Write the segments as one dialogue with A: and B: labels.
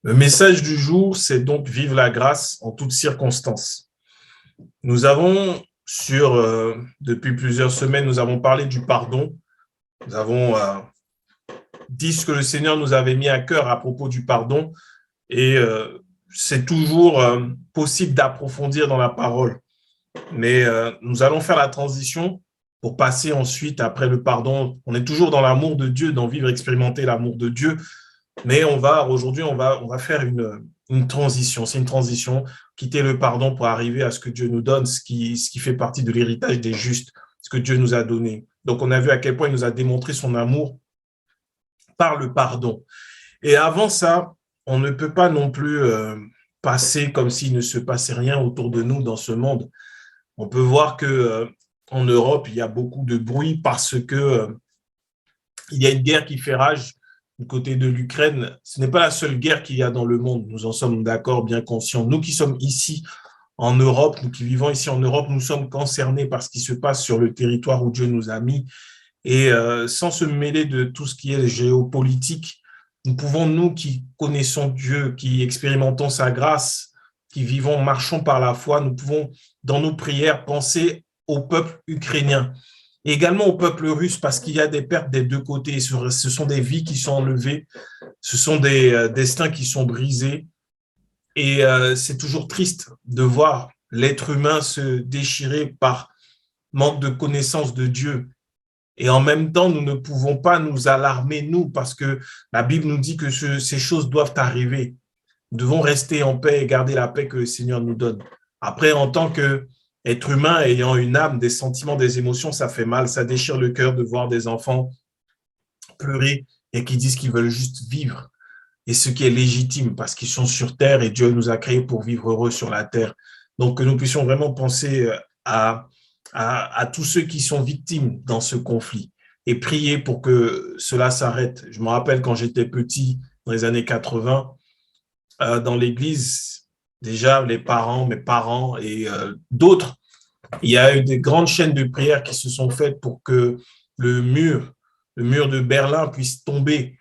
A: Le message du jour, c'est donc vivre la grâce en toutes circonstances. Nous avons depuis plusieurs semaines, nous avons parlé du pardon. Nous avons dit ce que le Seigneur nous avait mis à cœur à propos du pardon et c'est toujours possible d'approfondir dans la parole. Mais nous allons faire la transition pour passer ensuite, après le pardon. On est toujours dans l'amour de Dieu, dans vivre, expérimenter l'amour de Dieu. Mais aujourd'hui, on va faire une transition. C'est une transition, quitter le pardon pour arriver à ce que Dieu nous donne, ce qui fait partie de l'héritage des justes, ce que Dieu nous a donné. Donc, on a vu à quel point il nous a démontré son amour par le pardon. Et avant ça, on ne peut pas non plus passer comme s'il ne se passait rien autour de nous dans ce monde. On peut voir que en Europe, il y a beaucoup de bruit parce que il y a une guerre qui fait rage du côté de l'Ukraine. Ce n'est pas la seule guerre qu'il y a dans le monde. Nous en sommes d'accord, bien conscients. Nous qui sommes ici en Europe, nous qui vivons ici en Europe, nous sommes concernés par ce qui se passe sur le territoire où Dieu nous a mis. Et sans se mêler de tout ce qui est géopolitique, nous pouvons, nous qui connaissons Dieu, qui expérimentons sa grâce, qui vivons, marchons par la foi, nous pouvons, dans nos prières, penser au peuple ukrainien. Et également au peuple russe, parce qu'il y a des pertes des deux côtés. Ce sont des vies qui sont enlevées, ce sont des destins qui sont brisés. Et c'est toujours triste de voir l'être humain se déchirer par manque de connaissance de Dieu. Et en même temps, nous ne pouvons pas nous alarmer, nous, parce que la Bible nous dit que ces choses doivent arriver. Nous devons rester en paix et garder la paix que le Seigneur nous donne. Après, en tant qu'être humain ayant une âme, des sentiments, des émotions, ça fait mal, ça déchire le cœur de voir des enfants pleurer et qui disent qu'ils veulent juste vivre. Et ce qui est légitime parce qu'ils sont sur terre et Dieu nous a créés pour vivre heureux sur la terre. Donc, que nous puissions vraiment penser à tous ceux qui sont victimes dans ce conflit et prier pour que cela s'arrête. Je me rappelle quand j'étais petit, dans les années 80, dans l'église, déjà mes parents et d'autres, il y a eu des grandes chaînes de prières qui se sont faites pour que le mur de Berlin puisse tomber.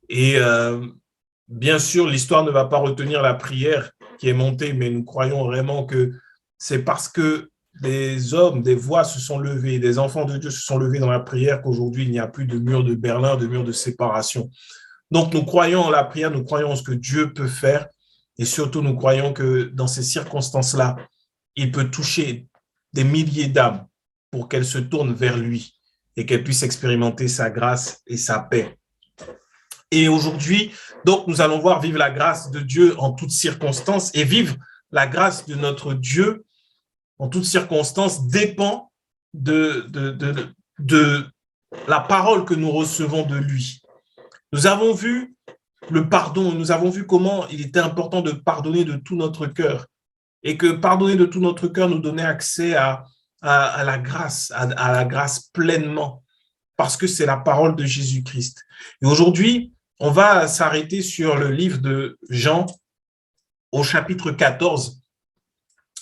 A: Et bien sûr, l'histoire ne va pas retenir la prière qui est montée, mais nous croyons vraiment que c'est parce que des hommes, des voix se sont levées, des enfants de Dieu se sont levés dans la prière qu'aujourd'hui, il n'y a plus de mur de Berlin, de mur de séparation. Donc, nous croyons en la prière, nous croyons en ce que Dieu peut faire et surtout, nous croyons que dans ces circonstances-là, il peut toucher des milliers d'âmes pour qu'elles se tournent vers lui et qu'elles puissent expérimenter sa grâce et sa paix. Et aujourd'hui, donc, nous allons voir vivre la grâce de Dieu en toutes circonstances et vivre la grâce de notre Dieu en toutes circonstances dépend de la parole que nous recevons de lui. Nous avons vu le pardon, nous avons vu comment il était important de pardonner de tout notre cœur et que pardonner de tout notre cœur nous donnait accès à la grâce, à la grâce pleinement parce que c'est la parole de Jésus-Christ. Et aujourd'hui, on va s'arrêter sur le livre de Jean au chapitre 14.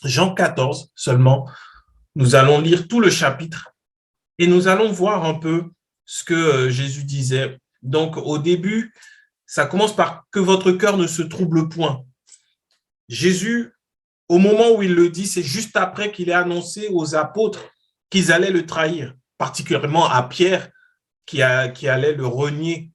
A: Jean 14 seulement. Nous allons lire tout le chapitre et nous allons voir un peu ce que Jésus disait. Donc, au début, ça commence par « que votre cœur ne se trouble point ». Jésus, au moment où il le dit, c'est juste après qu'il ait annoncé aux apôtres qu'ils allaient le trahir, particulièrement à Pierre qui allait le renier.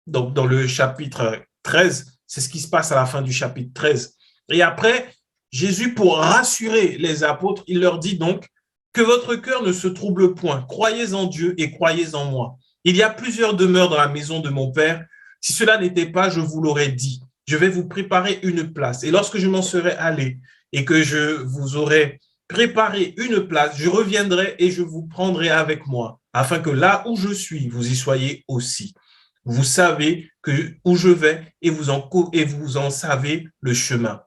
A: Donc, dans le chapitre 13, c'est ce qui se passe à la fin du chapitre 13. Et après, Jésus, pour rassurer les apôtres, il leur dit donc que votre cœur ne se trouble point. Croyez en Dieu et croyez en moi. Il y a plusieurs demeures dans la maison de mon Père. Si cela n'était pas, je vous l'aurais dit. Je vais vous préparer une place. Et lorsque je m'en serai allé et que je vous aurai préparé une place, je reviendrai et je vous prendrai avec moi, afin que là où je suis, vous y soyez aussi. Vous savez où je vais et vous en savez le chemin.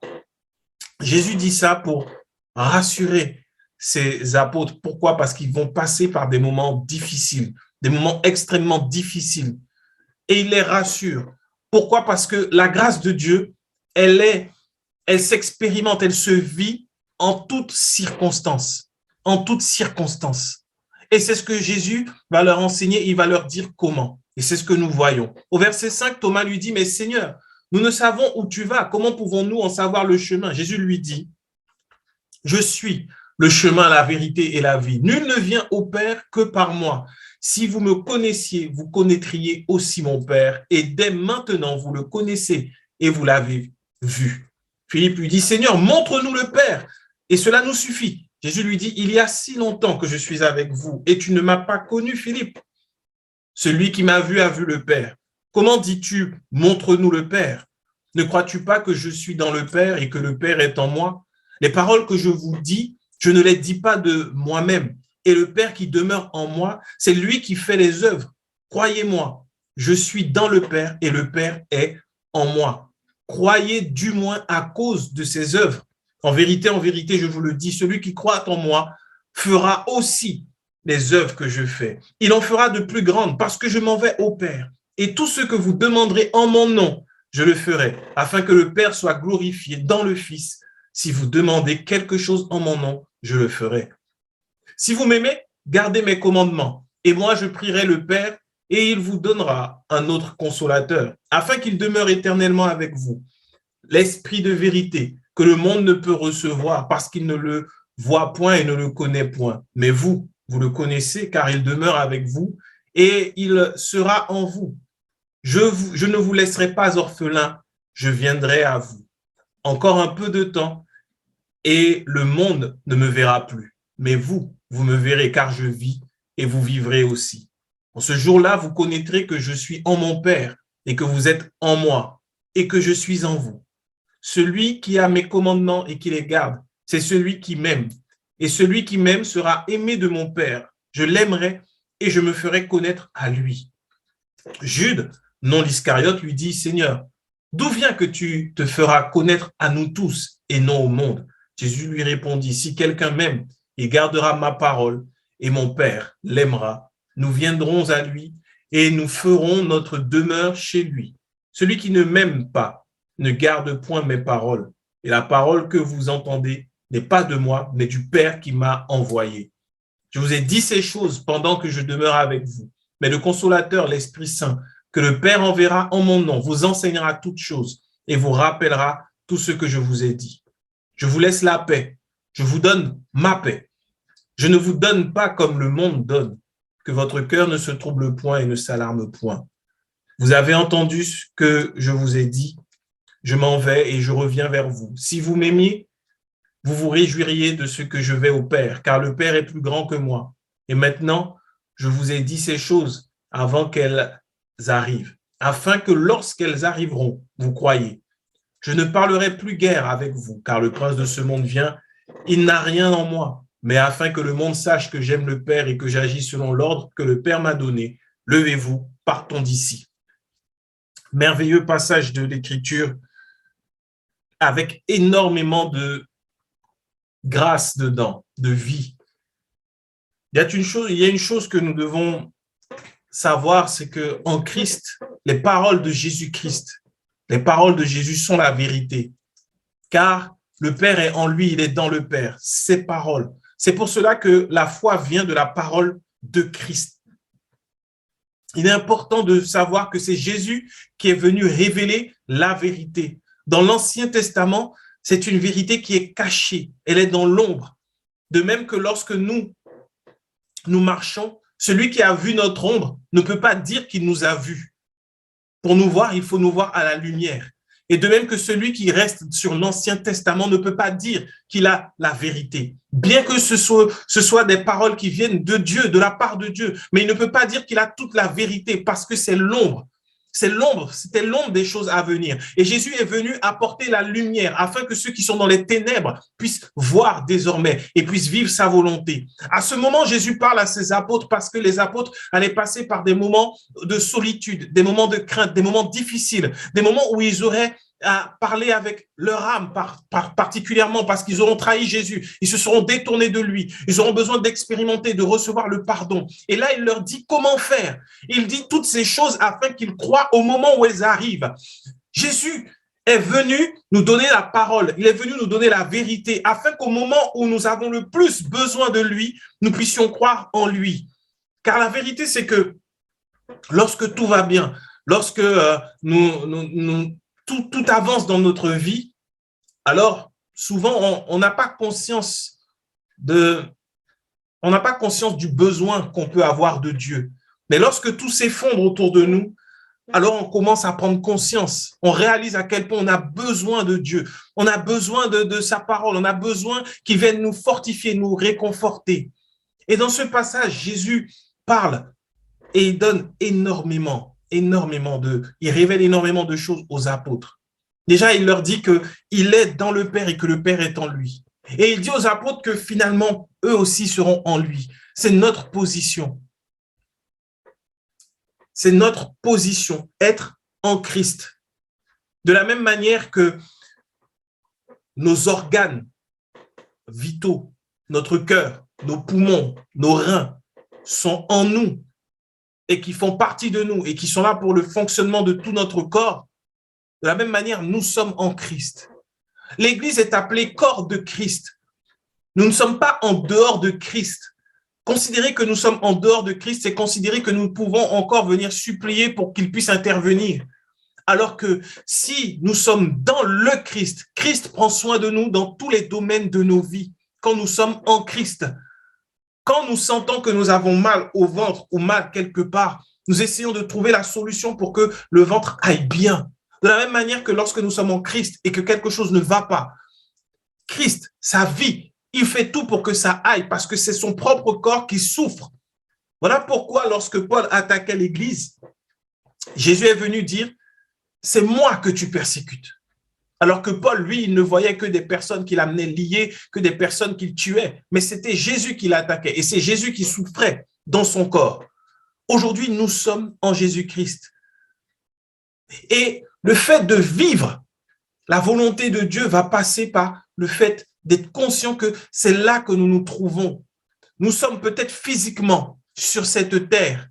A: Jésus dit ça pour rassurer ses apôtres. Pourquoi? Parce qu'ils vont passer par des moments difficiles, des moments extrêmement difficiles. Et il les rassure. Pourquoi? Parce que la grâce de Dieu, elle s'expérimente, elle se vit en toutes circonstances. En toutes circonstances. Et c'est ce que Jésus va leur enseigner, il va leur dire comment. Et c'est ce que nous voyons. Au verset 5, Thomas lui dit, mais Seigneur, nous ne savons où tu vas. Comment pouvons-nous en savoir le chemin? Jésus lui dit, je suis le chemin, la vérité et la vie. Nul ne vient au Père que par moi. Si vous me connaissiez, vous connaîtriez aussi mon Père. Et dès maintenant, vous le connaissez et vous l'avez vu. Philippe lui dit, Seigneur, montre-nous le Père. Et cela nous suffit. Jésus lui dit, il y a si longtemps que je suis avec vous et tu ne m'as pas connu, Philippe. Celui qui m'a vu a vu le Père. Comment dis-tu, montre-nous le Père? Ne crois-tu pas que je suis dans le Père et que le Père est en moi? Les paroles que je vous dis, je ne les dis pas de moi-même. Et le Père qui demeure en moi, c'est lui qui fait les œuvres. Croyez-moi, je suis dans le Père et le Père est en moi. Croyez du moins à cause de ses œuvres. En vérité, je vous le dis, celui qui croit en moi fera aussi les œuvres que je fais. Il en fera de plus grandes parce que je m'en vais au Père. Et tout ce que vous demanderez en mon nom, je le ferai, afin que le Père soit glorifié dans le Fils. Si vous demandez quelque chose en mon nom, je le ferai. Si vous m'aimez, gardez mes commandements. Et moi, je prierai le Père et il vous donnera un autre consolateur, afin qu'il demeure éternellement avec vous. L'Esprit de vérité que le monde ne peut recevoir parce qu'il ne le voit point et ne le connaît point. Mais vous, vous le connaissez car il demeure avec vous et il sera en vous. Je ne vous laisserai pas orphelin, je viendrai à vous. Encore un peu de temps et le monde ne me verra plus. Mais vous, vous me verrez car je vis et vous vivrez aussi. En ce jour-là, vous connaîtrez que je suis en mon Père et que vous êtes en moi et que je suis en vous. Celui qui a mes commandements et qui les garde, c'est celui qui m'aime. Et celui qui m'aime sera aimé de mon Père. Je l'aimerai et je me ferai connaître à lui. Jude, non l'Iscariote, lui dit, Seigneur, d'où vient que tu te feras connaître à nous tous et non au monde? Jésus lui répondit, si quelqu'un m'aime, il gardera ma parole et mon Père l'aimera. Nous viendrons à lui et nous ferons notre demeure chez lui. Celui qui ne m'aime pas ne garde point mes paroles. Et la parole que vous entendez n'est pas de moi, mais du Père qui m'a envoyé. Je vous ai dit ces choses pendant que je demeure avec vous. Mais le consolateur, l'Esprit Saint, que le Père enverra en mon nom, vous enseignera toutes choses et vous rappellera tout ce que je vous ai dit. Je vous laisse la paix. Je vous donne ma paix. Je ne vous donne pas comme le monde donne, que votre cœur ne se trouble point et ne s'alarme point. Vous avez entendu ce que je vous ai dit. Je m'en vais et je reviens vers vous. Si vous m'aimiez, vous vous réjouiriez de ce que je vais au Père, car le Père est plus grand que moi. Et maintenant, je vous ai dit ces choses avant qu'elles arrivent, afin que lorsqu'elles arriveront, vous croyiez. Je ne parlerai plus guère avec vous, car le prince de ce monde vient, il n'a rien en moi, mais afin que le monde sache que j'aime le Père et que j'agis selon l'ordre que le Père m'a donné, levez-vous, partons d'ici. Merveilleux passage de l'Écriture avec énormément de grâce dedans, de vie. Il y a une chose que nous devons savoir, c'est qu'en Christ, les paroles de Jésus-Christ, les paroles de Jésus sont la vérité. Car le Père est en lui, il est dans le Père, ses paroles. C'est pour cela que la foi vient de la parole de Christ. Il est important de savoir que c'est Jésus qui est venu révéler la vérité. Dans l'Ancien Testament, c'est une vérité qui est cachée, elle est dans l'ombre. De même que lorsque nous marchons, celui qui a vu notre ombre ne peut pas dire qu'il nous a vus. Pour nous voir, il faut nous voir à la lumière. Et de même que celui qui reste sur l'Ancien Testament ne peut pas dire qu'il a la vérité. Bien que ce soit des paroles qui viennent de Dieu, de la part de Dieu, mais il ne peut pas dire qu'il a toute la vérité parce que c'est l'ombre. C'était l'ombre des choses à venir. Et Jésus est venu apporter la lumière afin que ceux qui sont dans les ténèbres puissent voir désormais et puissent vivre sa volonté. À ce moment, Jésus parle à ses apôtres parce que les apôtres allaient passer par des moments de solitude, des moments de crainte, des moments difficiles, des moments où ils auraient à parler avec leur âme particulièrement parce qu'ils auront trahi Jésus, ils se seront détournés de lui, ils auront besoin d'expérimenter, de recevoir le pardon. Et là, il leur dit comment faire. Il dit toutes ces choses afin qu'ils croient au moment où elles arrivent. Jésus est venu nous donner la parole, il est venu nous donner la vérité afin qu'au moment où nous avons le plus besoin de lui, nous puissions croire en lui. Car la vérité, c'est que lorsque tout va bien, lorsque nous tout avance dans notre vie, alors souvent on n'a pas conscience on n'a pas conscience du besoin qu'on peut avoir de Dieu. Mais lorsque tout s'effondre autour de nous, alors on commence à prendre conscience. On réalise à quel point on a besoin de Dieu. On a besoin de sa parole. On a besoin qu'il vienne nous fortifier, nous réconforter. Et dans ce passage, Jésus parle et il donne il révèle énormément de choses aux apôtres. Déjà, il leur dit qu'il est dans le Père et que le Père est en lui. Et il dit aux apôtres que finalement, eux aussi seront en lui. C'est notre position. C'est notre position, être en Christ. De la même manière que nos organes vitaux, notre cœur, nos poumons, nos reins sont en nous et qui font partie de nous et qui sont là pour le fonctionnement de tout notre corps, de la même manière, nous sommes en Christ. L'Église est appelée corps de Christ. Nous ne sommes pas en dehors de Christ. Considérer que nous sommes en dehors de Christ, c'est considérer que nous pouvons encore venir supplier pour qu'il puisse intervenir. Alors que si nous sommes dans le Christ, Christ prend soin de nous dans tous les domaines de nos vies. Quand nous sommes en Christ, quand nous sentons que nous avons mal au ventre ou mal quelque part, nous essayons de trouver la solution pour que le ventre aille bien. De la même manière que lorsque nous sommes en Christ et que quelque chose ne va pas, Christ, sa vie, il fait tout pour que ça aille parce que c'est son propre corps qui souffre. Voilà pourquoi lorsque Paul attaquait l'Église, Jésus est venu dire, c'est moi que tu persécutes. Alors que Paul, lui, il ne voyait que des personnes qu'il amenait liées, que des personnes qu'il tuait. Mais c'était Jésus qui l'attaquait et c'est Jésus qui souffrait dans son corps. Aujourd'hui, nous sommes en Jésus-Christ. Et le fait de vivre la volonté de Dieu va passer par le fait d'être conscient que c'est là que nous nous trouvons. Nous sommes peut-être physiquement sur cette terre,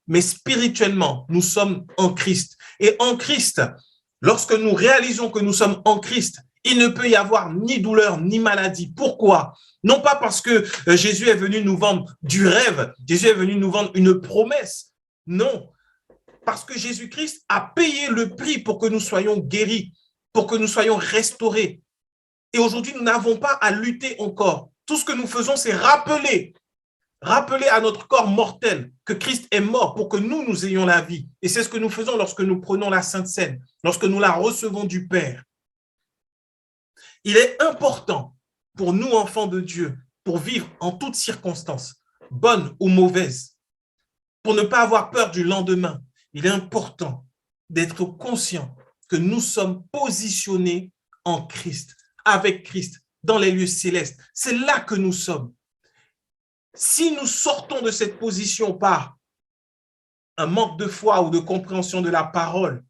A: mais spirituellement, nous sommes en Christ. Et en Christ, lorsque nous réalisons que nous sommes en Christ, il ne peut y avoir ni douleur, ni maladie. Pourquoi? Non pas parce que Jésus est venu nous vendre du rêve, Jésus est venu nous vendre une promesse. Non, parce que Jésus-Christ a payé le prix pour que nous soyons guéris, pour que nous soyons restaurés. Et aujourd'hui, nous n'avons pas à lutter encore. Tout ce que nous faisons, c'est rappeler à notre corps mortel que Christ est mort pour que nous ayons la vie. Et c'est ce que nous faisons lorsque nous prenons la Sainte Seine, lorsque nous la recevons du Père. Il est important pour nous, enfants de Dieu, pour vivre en toutes circonstances, bonnes ou mauvaises, pour ne pas avoir peur du lendemain. Il est important d'être conscient que nous sommes positionnés en Christ, avec Christ, dans les lieux célestes. C'est là que nous sommes. Si nous sortons de cette position par un manque de foi ou de compréhension de la parole,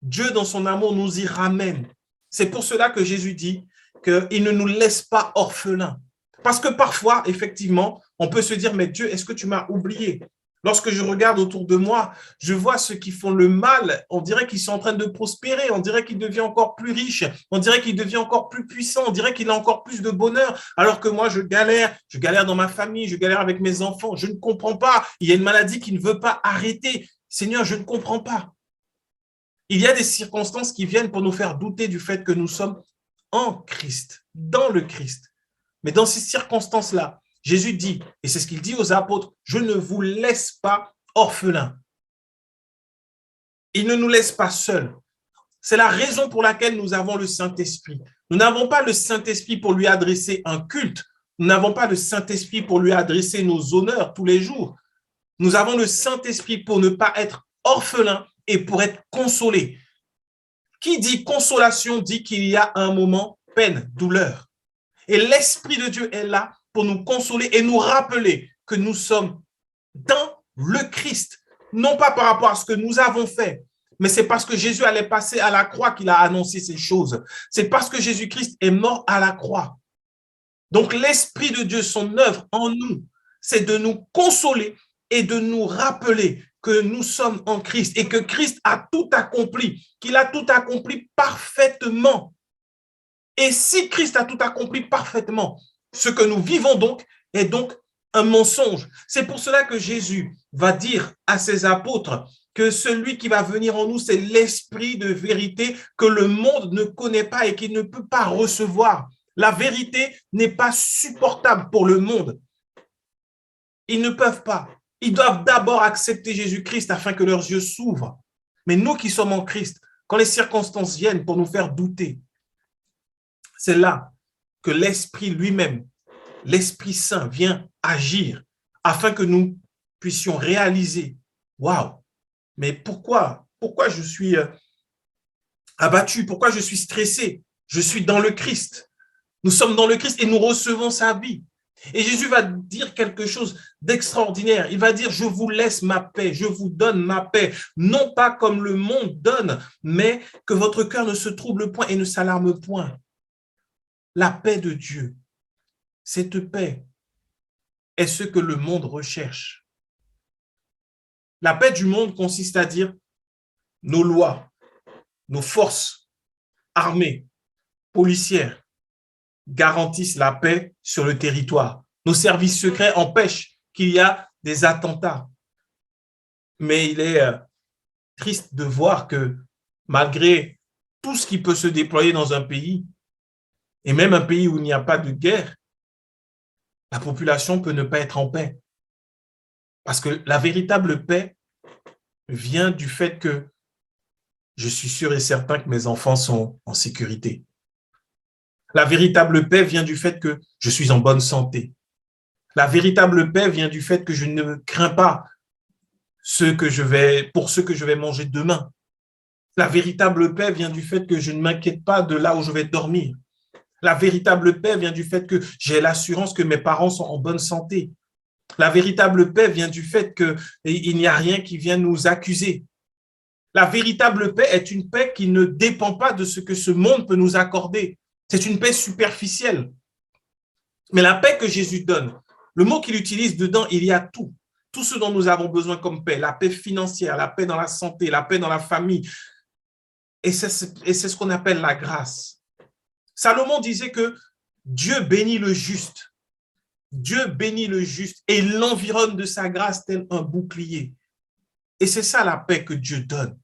A: Dieu, dans son amour, nous y ramène. C'est pour cela que Jésus dit qu'il ne nous laisse pas orphelins. Parce que parfois, effectivement, on peut se dire, mais Dieu, est-ce que tu m'as oublié? Lorsque je regarde autour de moi, je vois ceux qui font le mal, on dirait qu'ils sont en train de prospérer, on dirait qu'il devient encore plus riche, on dirait qu'il devient encore plus puissant, on dirait qu'il a encore plus de bonheur, alors que moi, je galère dans ma famille, je galère avec mes enfants, je ne comprends pas, il y a une maladie qui ne veut pas arrêter. Seigneur, je ne comprends pas. Il y a des circonstances qui viennent pour nous faire douter du fait que nous sommes en Christ, dans le Christ. Mais dans ces circonstances-là, Jésus dit, et c'est ce qu'il dit aux apôtres, je ne vous laisse pas orphelins. Il ne nous laisse pas seuls. C'est la raison pour laquelle nous avons le Saint-Esprit. Nous n'avons pas le Saint-Esprit pour lui adresser un culte. Nous n'avons pas le Saint-Esprit pour lui adresser nos honneurs tous les jours. Nous avons le Saint-Esprit pour ne pas être orphelins et pour être consolés. Qui dit consolation dit qu'il y a un moment peine, douleur. Et l'Esprit de Dieu est là pour nous consoler et nous rappeler que nous sommes dans le Christ. Non pas par rapport à ce que nous avons fait, mais c'est parce que Jésus allait passer à la croix qu'il a annoncé ces choses. C'est parce que Jésus-Christ est mort à la croix. Donc l'Esprit de Dieu, son œuvre en nous, c'est de nous consoler et de nous rappeler que nous sommes en Christ et que Christ a tout accompli, qu'il a tout accompli parfaitement. Et si Christ a tout accompli parfaitement, ce que nous vivons donc est donc un mensonge. C'est pour cela que Jésus va dire à ses apôtres que celui qui va venir en nous, c'est l'esprit de vérité que le monde ne connaît pas et qu'il ne peut pas recevoir. La vérité n'est pas supportable pour le monde. Ils ne peuvent pas. Ils doivent d'abord accepter Jésus-Christ afin que leurs yeux s'ouvrent. Mais nous qui sommes en Christ, quand les circonstances viennent pour nous faire douter, c'est là que l'Esprit lui-même, l'Esprit Saint vient agir afin que nous puissions réaliser, waouh, mais pourquoi je suis abattu, pourquoi je suis stressé? Je suis dans le Christ. Nous sommes dans le Christ et nous recevons sa vie. Et Jésus va dire quelque chose d'extraordinaire. Il va dire, je vous laisse ma paix, je vous donne ma paix, non pas comme le monde donne, mais que votre cœur ne se trouble point et ne s'alarme point. La paix de Dieu, cette paix est ce que le monde recherche. La paix du monde consiste à dire nos lois, nos forces armées, policières, garantissent la paix sur le territoire. Nos services secrets empêchent qu'il y ait des attentats. Mais il est triste de voir que malgré tout ce qui peut se déployer dans un pays, et même un pays où il n'y a pas de guerre, la population peut ne pas être en paix. Parce que la véritable paix vient du fait que je suis sûr et certain que mes enfants sont en sécurité. La véritable paix vient du fait que je suis en bonne santé. La véritable paix vient du fait que je ne crains pas pour ce que je vais manger demain. La véritable paix vient du fait que je ne m'inquiète pas de là où je vais dormir. La véritable paix vient du fait que j'ai l'assurance que mes parents sont en bonne santé. La véritable paix vient du fait qu'il n'y a rien qui vient nous accuser. La véritable paix est une paix qui ne dépend pas de ce que ce monde peut nous accorder. C'est une paix superficielle. Mais la paix que Jésus donne, le mot qu'il utilise dedans, il y a tout. Tout ce dont nous avons besoin comme paix, la paix financière, la paix dans la santé, la paix dans la famille. Et c'est ce qu'on appelle la grâce. Salomon disait que Dieu bénit le juste. Dieu bénit le juste et l'environne de sa grâce tel un bouclier. Et c'est ça la paix que Dieu donne.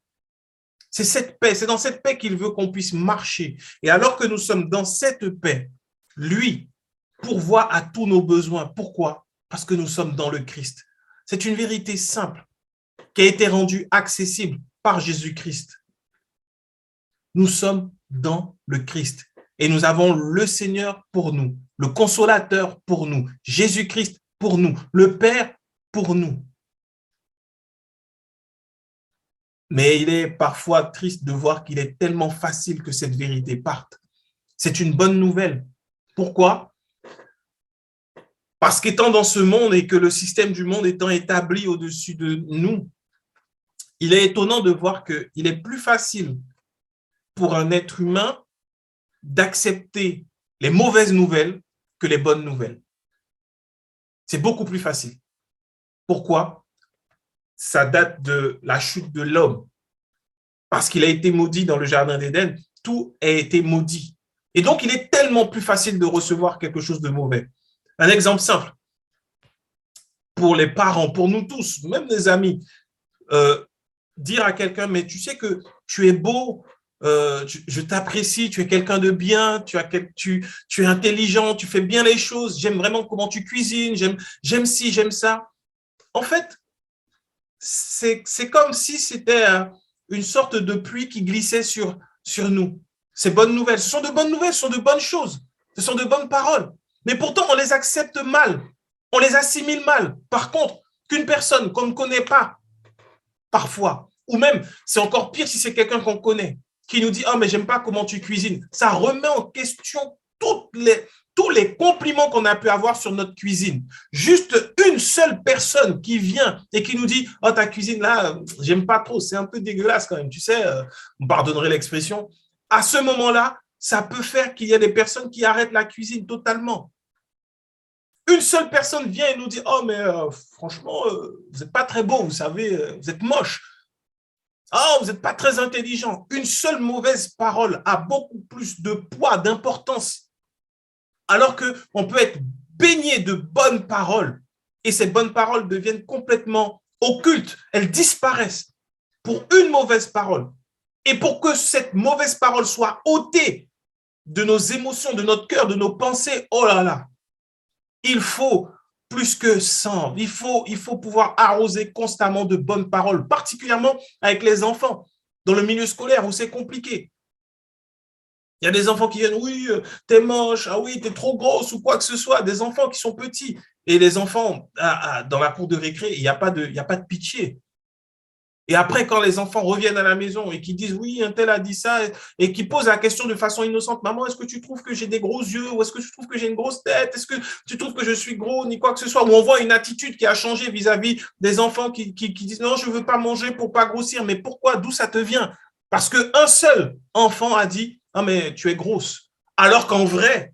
A: C'est cette paix, c'est dans cette paix qu'il veut qu'on puisse marcher. Et alors que nous sommes dans cette paix, lui pourvoit à tous nos besoins. Pourquoi? Parce que nous sommes dans le Christ. C'est une vérité simple qui a été rendue accessible par Jésus-Christ. Nous sommes dans le Christ et nous avons le Seigneur pour nous, le Consolateur pour nous, Jésus-Christ pour nous, le Père pour nous. Mais il est parfois triste de voir qu'il est tellement facile que cette vérité parte. C'est une bonne nouvelle. Pourquoi? Parce qu'étant dans ce monde et que le système du monde étant établi au-dessus de nous, il est étonnant de voir qu'il est plus facile pour un être humain d'accepter les mauvaises nouvelles que les bonnes nouvelles. C'est beaucoup plus facile. Pourquoi? Ça date de la chute de l'homme. Parce qu'il a été maudit dans le jardin d'Éden, tout a été maudit. Et donc, il est tellement plus facile de recevoir quelque chose de mauvais. Un exemple simple. Pour les parents, pour nous tous, même les amis, dire à quelqu'un, mais tu sais que tu es beau, je t'apprécie, tu es quelqu'un de bien, tu es intelligent, tu fais bien les choses, j'aime vraiment comment tu cuisines, j'aime ci, j'aime ça. En fait, c'est comme si c'était une sorte de pluie qui glissait sur nous. Ces bonnes nouvelles, ce sont de bonnes nouvelles, ce sont de bonnes choses, ce sont de bonnes paroles. Mais pourtant, on les accepte mal, on les assimile mal. Par contre, qu'une personne qu'on ne connaît pas, parfois, ou même, c'est encore pire si c'est quelqu'un qu'on connaît, qui nous dit « Oh, mais j'aime pas comment tu cuisines », ça remet en question tous les compliments qu'on a pu avoir sur notre cuisine. Juste une seule personne qui vient et qui nous dit « Oh, ta cuisine là, j'aime pas trop, c'est un peu dégueulasse quand même, tu sais, on pardonnerait l'expression ». À ce moment-là, ça peut faire qu'il y a des personnes qui arrêtent la cuisine totalement. Une seule personne vient et nous dit « Oh, mais franchement, vous n'êtes pas très beau, vous savez, vous êtes moche. Oh, vous n'êtes pas très intelligent. » Une seule mauvaise parole a beaucoup plus de poids, d'importance. Alors qu'on peut être baigné de bonnes paroles et ces bonnes paroles deviennent complètement occultes, elles disparaissent pour une mauvaise parole. Et pour que cette mauvaise parole soit ôtée de nos émotions, de notre cœur, de nos pensées, oh là là, il faut plus que 100. Il faut pouvoir arroser constamment de bonnes paroles, particulièrement avec les enfants, dans le milieu scolaire où c'est compliqué. Il y a des enfants qui viennent, oui, t'es moche, ah oui, t'es trop grosse ou quoi que ce soit, des enfants qui sont petits. Et les enfants, dans la cour de récré, il n'y a pas de pitié. Et après, quand les enfants reviennent à la maison et qui disent, oui, un tel a dit ça, et qui posent la question de façon innocente, maman, est-ce que tu trouves que j'ai des gros yeux, ou est-ce que tu trouves que j'ai une grosse tête, est-ce que tu trouves que je suis gros, ni quoi que ce soit, ou on voit une attitude qui a changé vis-à-vis des enfants qui disent, non, je ne veux pas manger pour pas grossir, mais pourquoi, d'où ça te vient? Parce qu'un seul enfant a dit, ah, mais tu es grosse, alors qu'en vrai,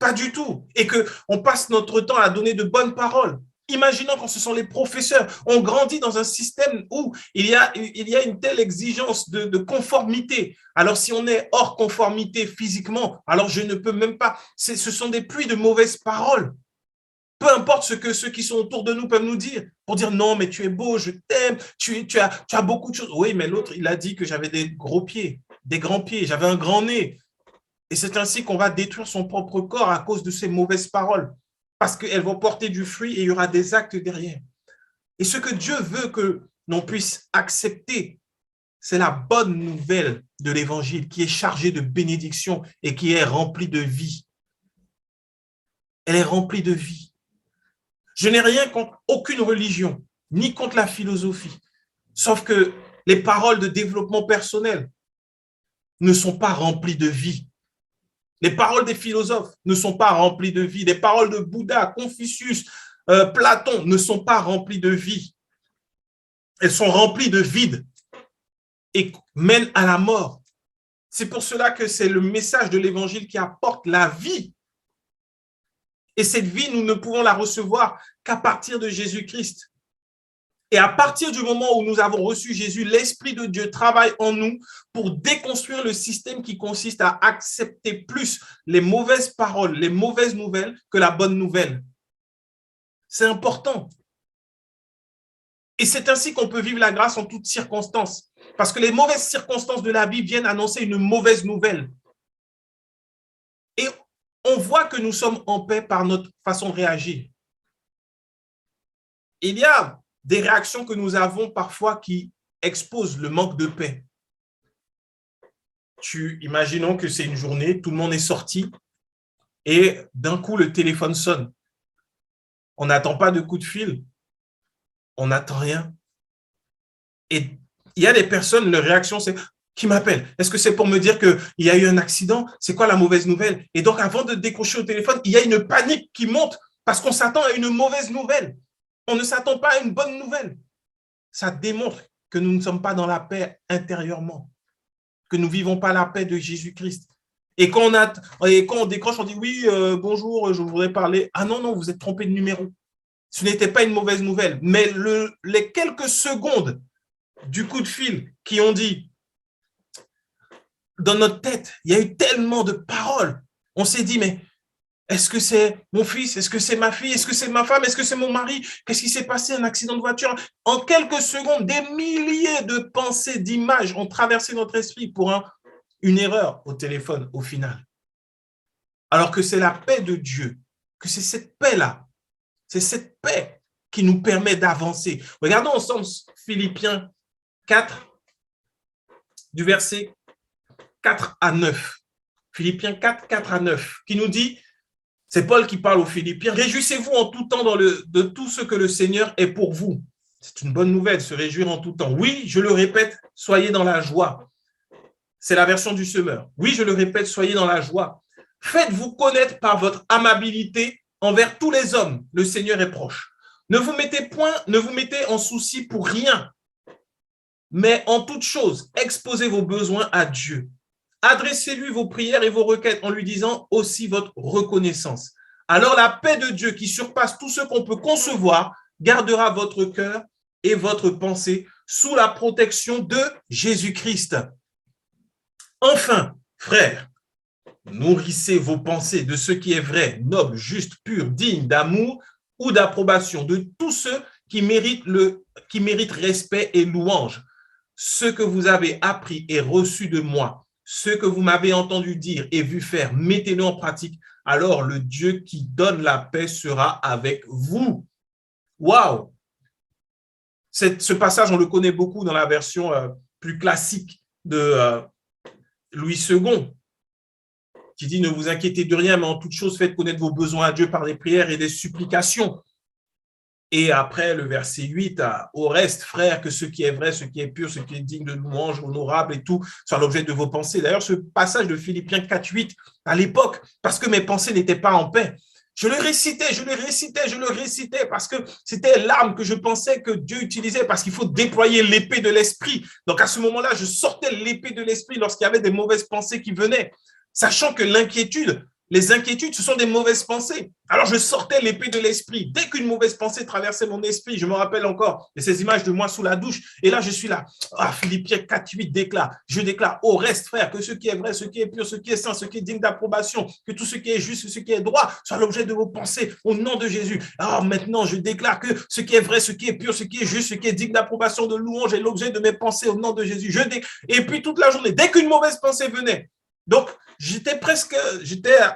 A: pas du tout, et qu'on passe notre temps à donner de bonnes paroles. Imaginons quand ce sont les professeurs. On grandit dans un système où il y a une telle exigence de conformité. Alors, si on est hors conformité physiquement, alors je ne peux même pas. Ce sont des pluies de mauvaises paroles. Peu importe ce que ceux qui sont autour de nous peuvent nous dire, pour dire non, mais tu es beau, je t'aime, tu as beaucoup de choses. Oui, mais l'autre, il a dit que j'avais des gros pieds, des grands pieds, j'avais un grand nez. Et c'est ainsi qu'on va détruire son propre corps à cause de ces mauvaises paroles, parce qu'elles vont porter du fruit et il y aura des actes derrière. Et ce que Dieu veut que l'on puisse accepter, c'est la bonne nouvelle de l'Évangile qui est chargée de bénédiction et qui est remplie de vie. Elle est remplie de vie. Je n'ai rien contre aucune religion, ni contre la philosophie, sauf que les paroles de développement personnel ne sont pas remplies de vie. Les paroles des philosophes ne sont pas remplies de vie. Les paroles de Bouddha, Confucius, Platon ne sont pas remplies de vie. Elles sont remplies de vide et mènent à la mort. C'est pour cela que c'est le message de l'Évangile qui apporte la vie. Et cette vie, nous ne pouvons la recevoir qu'à partir de Jésus-Christ. Et à partir du moment où nous avons reçu Jésus, l'Esprit de Dieu travaille en nous pour déconstruire le système qui consiste à accepter plus les mauvaises paroles, les mauvaises nouvelles que la bonne nouvelle. C'est important. Et c'est ainsi qu'on peut vivre la grâce en toutes circonstances. Parce que les mauvaises circonstances de la vie viennent annoncer une mauvaise nouvelle. Et on voit que nous sommes en paix par notre façon de réagir. Il y a des réactions que nous avons parfois qui exposent le manque de paix. Imaginons que c'est une journée, tout le monde est sorti et d'un coup, le téléphone sonne. On n'attend pas de coup de fil, on n'attend rien. Et il y a des personnes, leur réaction, c'est « qui m'appelle? Est-ce que c'est pour me dire qu'il y a eu un accident? C'est quoi la mauvaise nouvelle ?» Et donc, avant de décrocher au téléphone, il y a une panique qui monte parce qu'on s'attend à une mauvaise nouvelle. On ne s'attend pas à une bonne nouvelle. Ça démontre que nous ne sommes pas dans la paix intérieurement, que nous ne vivons pas la paix de Jésus-Christ. Et quand on décroche, on dit « oui, bonjour, je voudrais parler ». Ah non, non, vous êtes trompé de numéro. Ce n'était pas une mauvaise nouvelle. Mais les quelques secondes du coup de fil qui ont dit, dans notre tête, il y a eu tellement de paroles. On s'est dit, mais est-ce que c'est mon fils? Est-ce que c'est ma fille? Est-ce que c'est ma femme? Est-ce que c'est mon mari? Qu'est-ce qui s'est passé? Un accident de voiture? En quelques secondes, des milliers de pensées, d'images ont traversé notre esprit pour une erreur au téléphone au final. Alors que c'est la paix de Dieu, que c'est cette paix-là, c'est cette paix qui nous permet d'avancer. Regardons ensemble Philippiens 4, du verset 4 à 9. Philippiens 4, 4 à 9, qui nous dit, c'est Paul qui parle aux Philippiens, « Réjouissez-vous en tout temps de tout ce que le Seigneur est pour vous. » C'est une bonne nouvelle, se réjouir en tout temps. Oui, je le répète, soyez dans la joie. C'est la version du semeur. Oui, je le répète, soyez dans la joie. Faites-vous connaître par votre amabilité envers tous les hommes. Le Seigneur est proche. Ne vous mettez en souci pour rien, mais en toute chose, exposez vos besoins à Dieu. Adressez-lui vos prières et vos requêtes en lui disant aussi votre reconnaissance. Alors la paix de Dieu qui surpasse tout ce qu'on peut concevoir gardera votre cœur et votre pensée sous la protection de Jésus-Christ. Enfin, frères, nourrissez vos pensées de ce qui est vrai, noble, juste, pur, digne d'amour ou d'approbation de tous ceux qui méritent respect et louange. Ce que vous avez appris et reçu de moi, ce que vous m'avez entendu dire et vu faire, mettez-le en pratique. Alors le Dieu qui donne la paix sera avec vous. Waouh! Ce passage, on le connaît beaucoup dans la version plus classique de Louis II, qui dit « Ne vous inquiétez de rien, mais en toute chose, faites connaître vos besoins à Dieu par des prières et des supplications. » Et après, le verset 8, « Au reste, frères, que ce qui est vrai, ce qui est pur, ce qui est digne de louange, honorable et tout, soit l'objet de vos pensées. » D'ailleurs, ce passage de Philippiens 4, 8, à l'époque, parce que mes pensées n'étaient pas en paix, je le récitais parce que c'était l'arme que je pensais que Dieu utilisait, parce qu'il faut déployer l'épée de l'esprit. Donc, à ce moment-là, je sortais l'épée de l'esprit lorsqu'il y avait des mauvaises pensées qui venaient, sachant que les inquiétudes, ce sont des mauvaises pensées. Alors, je sortais l'épée de l'esprit. Dès qu'une mauvaise pensée traversait mon esprit, je me rappelle encore de ces images de moi sous la douche. Et là, je suis là. Philippiens 4, 8 déclare, je déclare, au reste, frère, que ce qui est vrai, ce qui est pur, ce qui est saint, ce qui est digne d'approbation, que tout ce qui est juste, ce qui est droit, soit l'objet de vos pensées au nom de Jésus. Alors maintenant, je déclare que ce qui est vrai, ce qui est pur, ce qui est juste, ce qui est digne d'approbation, de louange est l'objet de mes pensées au nom de Jésus. Et puis toute la journée, dès qu'une mauvaise pensée venait, donc, j'étais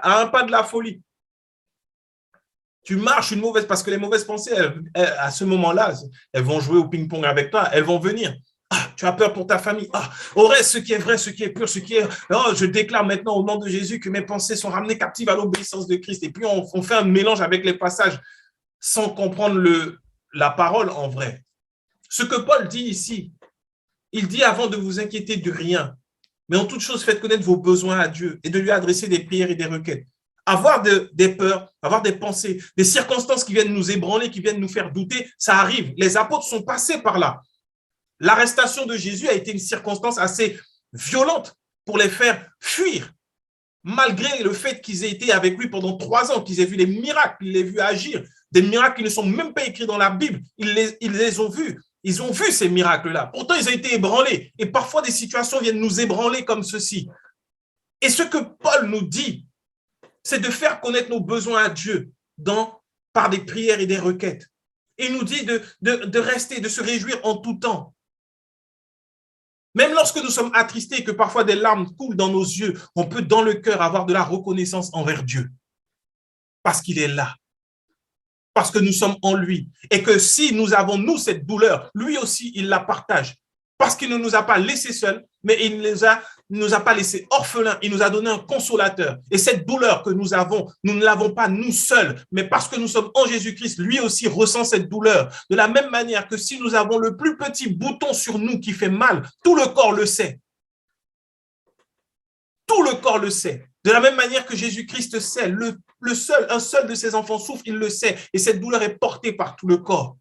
A: à un pas de la folie. Tu marches une mauvaise, parce que les mauvaises pensées, à ce moment-là, elles vont jouer au ping-pong avec toi, elles vont venir. Tu as peur pour ta famille. Au reste, ce qui est vrai, ce qui est pur, ce qui est... je déclare maintenant au nom de Jésus que mes pensées sont ramenées captives à l'obéissance de Christ. Et puis, on fait un mélange avec les passages sans comprendre la parole en vrai. Ce que Paul dit ici, il dit avant de vous inquiéter de rien, mais en toute chose, faites connaître vos besoins à Dieu et de lui adresser des prières et des requêtes. Avoir des peurs, avoir des pensées, des circonstances qui viennent nous ébranler, qui viennent nous faire douter, ça arrive. Les apôtres sont passés par là. L'arrestation de Jésus a été une circonstance assez violente pour les faire fuir, malgré le fait qu'ils aient été avec lui pendant 3 ans, qu'ils aient vu des miracles, qu'ils l'aient vu agir, des miracles qui ne sont même pas écrits dans la Bible. Ils les ont vus. Ils ont vu ces miracles-là. Pourtant, ils ont été ébranlés. Et parfois, des situations viennent nous ébranler comme ceci. Et ce que Paul nous dit, c'est de faire connaître nos besoins à Dieu par des prières et des requêtes. Il nous dit de rester, de se réjouir en tout temps. Même lorsque nous sommes attristés et que parfois des larmes coulent dans nos yeux, on peut dans le cœur avoir de la reconnaissance envers Dieu. Parce qu'il est là. Parce que nous sommes en lui. Et que si nous avons, nous, cette douleur, lui aussi, il la partage. Parce qu'il ne nous a pas laissés seuls, mais il ne nous a pas laissés orphelins. Il nous a donné un consolateur. Et cette douleur que nous avons, nous ne l'avons pas nous seuls, mais parce que nous sommes en Jésus-Christ, lui aussi ressent cette douleur. De la même manière que si nous avons le plus petit bouton sur nous qui fait mal, tout le corps le sait. Tout le corps le sait. De la même manière que Jésus-Christ sait, un seul de ses enfants souffre, il le sait. Et cette douleur est portée par tout le corps.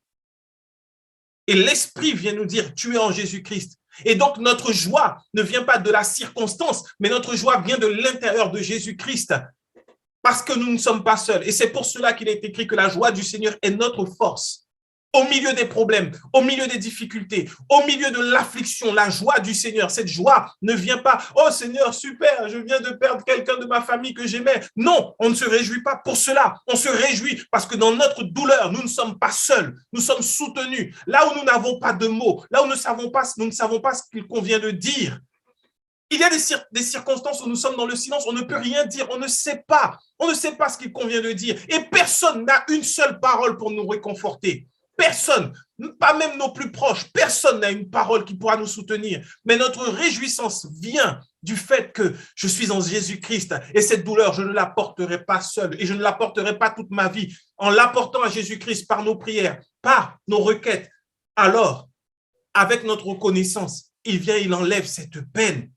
A: Et l'Esprit vient nous dire, tu es en Jésus-Christ. Et donc, notre joie ne vient pas de la circonstance, mais notre joie vient de l'intérieur de Jésus-Christ. Parce que nous ne sommes pas seuls. Et c'est pour cela qu'il est écrit que la joie du Seigneur est notre force. Au milieu des problèmes, au milieu des difficultés, au milieu de l'affliction, la joie du Seigneur, cette joie ne vient pas, oh Seigneur, super, je viens de perdre quelqu'un de ma famille que j'aimais. Non, on ne se réjouit pas pour cela. On se réjouit parce que dans notre douleur, nous ne sommes pas seuls. Nous sommes soutenus. Là où nous n'avons pas de mots, là où nous ne savons pas ce qu'il convient de dire. Il y a des circonstances où nous sommes dans le silence, on ne peut rien dire, on ne sait pas ce qu'il convient de dire. Et personne n'a une seule parole pour nous réconforter. Personne, pas même nos plus proches, personne n'a une parole qui pourra nous soutenir. Mais notre réjouissance vient du fait que je suis en Jésus-Christ et cette douleur, je ne la porterai pas seule et je ne la porterai pas toute ma vie. En l'apportant à Jésus-Christ par nos prières, par nos requêtes, alors, avec notre reconnaissance, il vient, il enlève cette peine.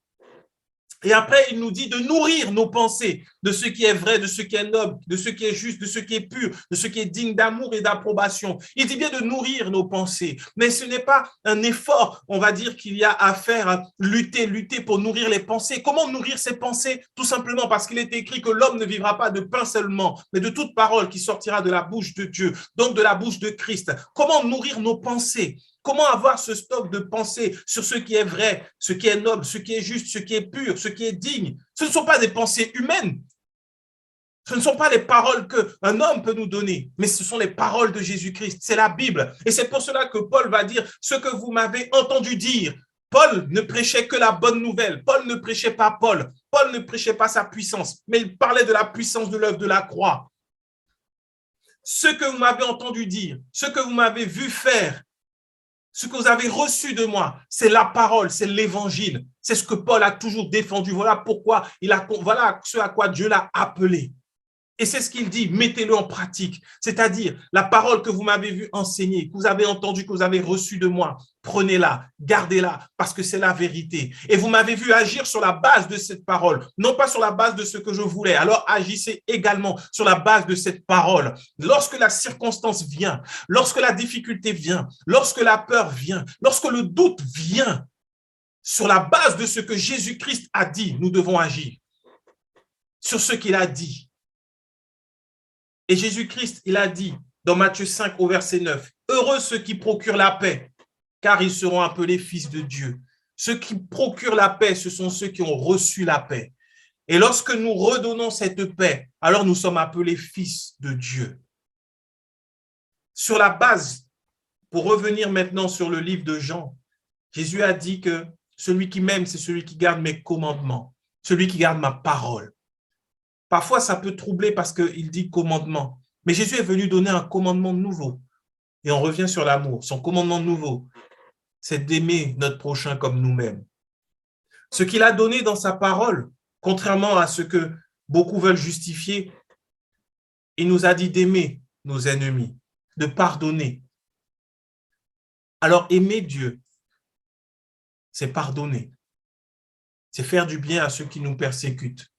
A: Et après, il nous dit de nourrir nos pensées de ce qui est vrai, de ce qui est noble, de ce qui est juste, de ce qui est pur, de ce qui est digne d'amour et d'approbation. Il dit bien de nourrir nos pensées, mais ce n'est pas un effort, on va dire, qu'il y a à faire, lutter pour nourrir les pensées. Comment nourrir ces pensées? Tout simplement parce qu'il est écrit que l'homme ne vivra pas de pain seulement, mais de toute parole qui sortira de la bouche de Dieu, donc de la bouche de Christ. Comment nourrir nos pensées? Comment avoir ce stock de pensées sur ce qui est vrai, ce qui est noble, ce qui est juste, ce qui est pur, ce qui est digne? Ce ne sont pas des pensées humaines. Ce ne sont pas les paroles qu'un homme peut nous donner, mais ce sont les paroles de Jésus-Christ. C'est la Bible. Et c'est pour cela que Paul va dire ce que vous m'avez entendu dire. Paul ne prêchait que la bonne nouvelle. Paul ne prêchait pas Paul. Paul ne prêchait pas sa puissance, mais il parlait de la puissance de l'œuvre de la croix. Ce que vous m'avez entendu dire, ce que vous m'avez vu faire, ce que vous avez reçu de moi, c'est la parole, c'est l'évangile. C'est ce que Paul a toujours défendu. Voilà pourquoi voilà ce à quoi Dieu l'a appelé. Et c'est ce qu'il dit, mettez-le en pratique. C'est-à-dire, la parole que vous m'avez vu enseigner, que vous avez entendue, que vous avez reçue de moi, prenez-la, gardez-la, parce que c'est la vérité. Et vous m'avez vu agir sur la base de cette parole, non pas sur la base de ce que je voulais. Alors agissez également sur la base de cette parole. Lorsque la circonstance vient, lorsque la difficulté vient, lorsque la peur vient, lorsque le doute vient, sur la base de ce que Jésus-Christ a dit, nous devons agir. Sur ce qu'il a dit. Et Jésus-Christ, il a dit dans Matthieu 5 au verset 9, « Heureux ceux qui procurent la paix, car ils seront appelés fils de Dieu. » Ceux qui procurent la paix, ce sont ceux qui ont reçu la paix. Et lorsque nous redonnons cette paix, alors nous sommes appelés fils de Dieu. Sur la base, pour revenir maintenant sur le livre de Jean, Jésus a dit que celui qui m'aime, c'est celui qui garde mes commandements, celui qui garde ma parole. Parfois, ça peut troubler parce qu'il dit commandement. Mais Jésus est venu donner un commandement nouveau. Et on revient sur l'amour. Son commandement nouveau, c'est d'aimer notre prochain comme nous-mêmes. Ce qu'il a donné dans sa parole, contrairement à ce que beaucoup veulent justifier, il nous a dit d'aimer nos ennemis, de pardonner. Alors, aimer Dieu, c'est pardonner. C'est faire du bien à ceux qui nous persécutent.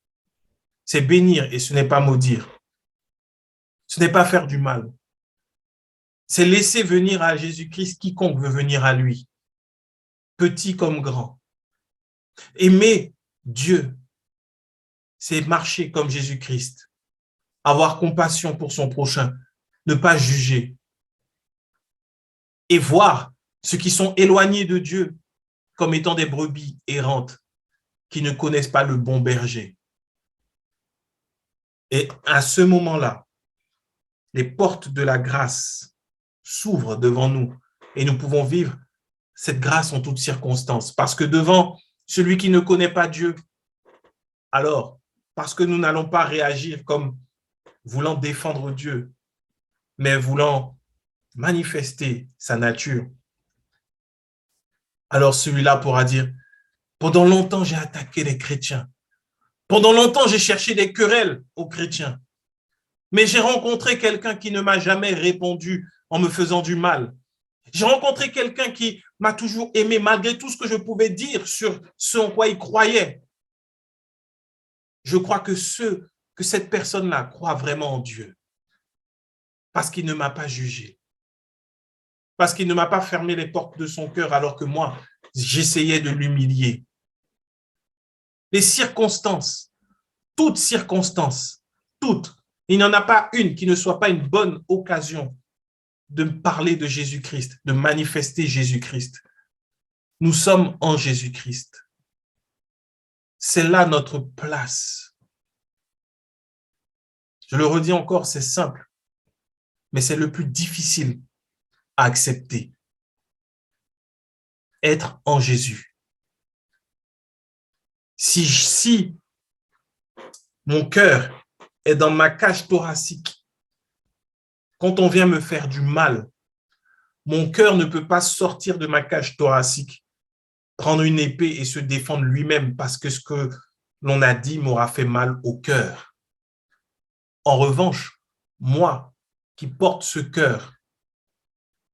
A: C'est bénir et ce n'est pas maudire. Ce n'est pas faire du mal. C'est laisser venir à Jésus-Christ quiconque veut venir à lui, petit comme grand. Aimer Dieu, c'est marcher comme Jésus-Christ, avoir compassion pour son prochain, ne pas juger et voir ceux qui sont éloignés de Dieu comme étant des brebis errantes qui ne connaissent pas le bon berger. Et à ce moment-là, les portes de la grâce s'ouvrent devant nous et nous pouvons vivre cette grâce en toutes circonstances. Parce que devant celui qui ne connaît pas Dieu, alors, parce que nous n'allons pas réagir comme voulant défendre Dieu, mais voulant manifester sa nature, alors celui-là pourra dire, pendant longtemps j'ai attaqué les chrétiens, pendant longtemps j'ai cherché des querelles aux chrétiens, mais j'ai rencontré quelqu'un qui ne m'a jamais répondu en me faisant du mal. J'ai rencontré quelqu'un qui m'a toujours aimé malgré tout ce que je pouvais dire sur ce en quoi il croyait. Je crois que cette personne-là croit vraiment en Dieu parce qu'il ne m'a pas jugé, parce qu'il ne m'a pas fermé les portes de son cœur alors que moi, j'essayais de l'humilier. Les circonstances, toutes circonstances, toutes, il n'y en a pas une qui ne soit pas une bonne occasion de parler de Jésus-Christ, de manifester Jésus-Christ. Nous sommes en Jésus-Christ. C'est là notre place. Je le redis encore, c'est simple, mais c'est le plus difficile à accepter. Être en Jésus. Si mon cœur est dans ma cage thoracique, quand on vient me faire du mal, mon cœur ne peut pas sortir de ma cage thoracique, prendre une épée et se défendre lui-même parce que ce que l'on a dit m'aura fait mal au cœur. En revanche, moi qui porte ce cœur,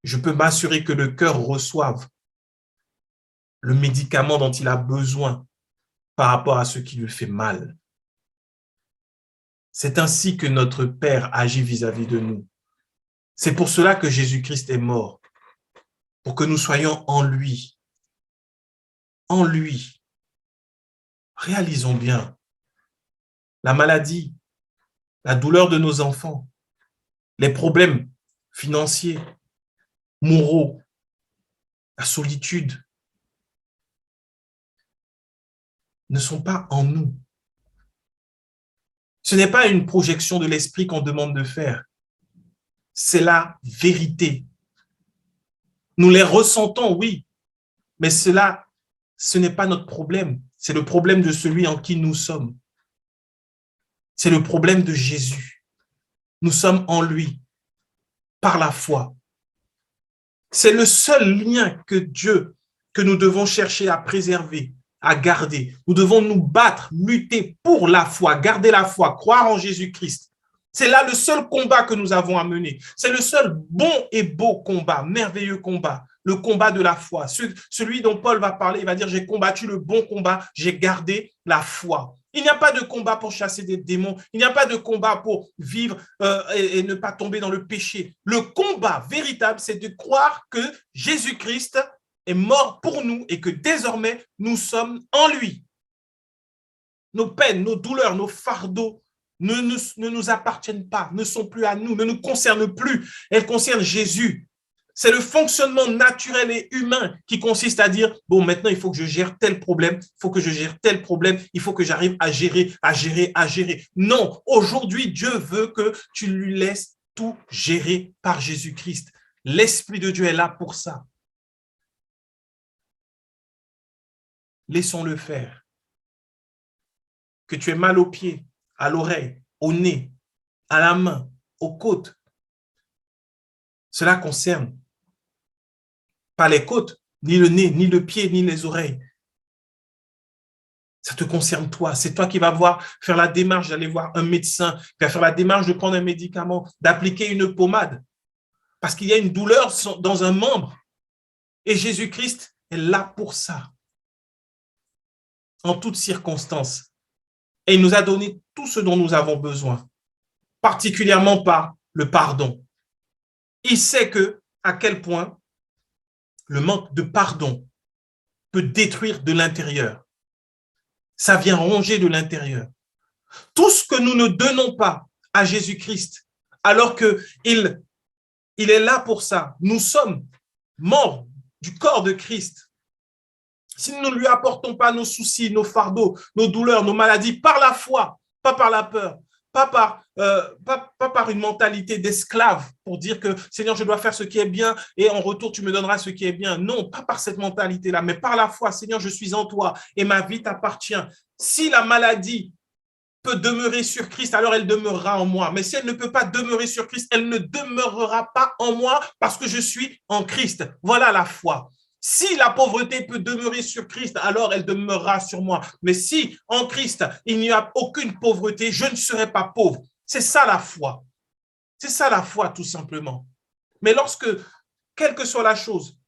A: je peux m'assurer que le cœur reçoive le médicament dont il a besoin par rapport à ce qui lui fait mal. C'est ainsi que notre Père agit vis-à-vis de nous. C'est pour cela que Jésus-Christ est mort, pour que nous soyons en lui. En lui. Réalisons bien la maladie, la douleur de nos enfants, les problèmes financiers, moraux, la solitude ne sont pas en nous. Ce n'est pas une projection de l'esprit qu'on demande de faire. C'est la vérité. Nous les ressentons, oui, mais cela, ce n'est pas notre problème. C'est le problème de celui en qui nous sommes. C'est le problème de Jésus. Nous sommes en lui, par la foi. C'est le seul lien que nous devons chercher à préserver, à garder. Nous devons nous battre, lutter pour la foi, garder la foi, croire en Jésus-Christ. C'est là le seul combat que nous avons à mener. C'est le seul bon et beau combat, merveilleux combat, le combat de la foi. Celui dont Paul va parler, il va dire, j'ai combattu le bon combat, j'ai gardé la foi. Il n'y a pas de combat pour chasser des démons. Il n'y a pas de combat pour vivre et ne pas tomber dans le péché. Le combat véritable, c'est de croire que Jésus-Christ est mort pour nous et que désormais, nous sommes en lui. Nos peines, nos douleurs, nos fardeaux ne nous appartiennent pas, ne sont plus à nous, ne nous concernent plus. Elles concernent Jésus. C'est le fonctionnement naturel et humain qui consiste à dire, bon, maintenant, il faut que je gère tel problème, il faut que je gère tel problème, il faut que j'arrive à gérer. Non, aujourd'hui, Dieu veut que tu lui laisses tout gérer par Jésus-Christ. L'Esprit de Dieu est là pour ça. Laissons-le faire. Que tu aies mal aux pieds, à l'oreille, au nez, à la main, aux côtes. Cela concerne pas les côtes, ni le nez, ni le pied, ni les oreilles. Ça te concerne toi. C'est toi qui vas faire la démarche d'aller voir un médecin, qui va faire la démarche de prendre un médicament, d'appliquer une pommade, parce qu'il y a une douleur dans un membre. Et Jésus-Christ est là pour ça, en toutes circonstances. Et il nous a donné tout ce dont nous avons besoin, particulièrement par le pardon. Il sait à quel point le manque de pardon peut détruire de l'intérieur. Ça vient ronger de l'intérieur. Tout ce que nous ne donnons pas à Jésus-Christ, alors qu'il est là pour ça, nous sommes morts du corps de Christ. Si nous ne lui apportons pas nos soucis, nos fardeaux, nos douleurs, nos maladies, par la foi, pas par la peur, pas par une mentalité d'esclave pour dire que Seigneur, je dois faire ce qui est bien et en retour, tu me donneras ce qui est bien. Non, pas par cette mentalité-là, mais par la foi. Seigneur, je suis en toi et ma vie t'appartient. Si la maladie peut demeurer sur Christ, alors elle demeurera en moi. Mais si elle ne peut pas demeurer sur Christ, elle ne demeurera pas en moi parce que je suis en Christ. Voilà la foi. Si la pauvreté peut demeurer sur Christ, alors elle demeurera sur moi. Mais si en Christ, il n'y a aucune pauvreté, je ne serai pas pauvre. C'est ça la foi. C'est ça la foi, tout simplement. Mais lorsque, quelle que soit la chose,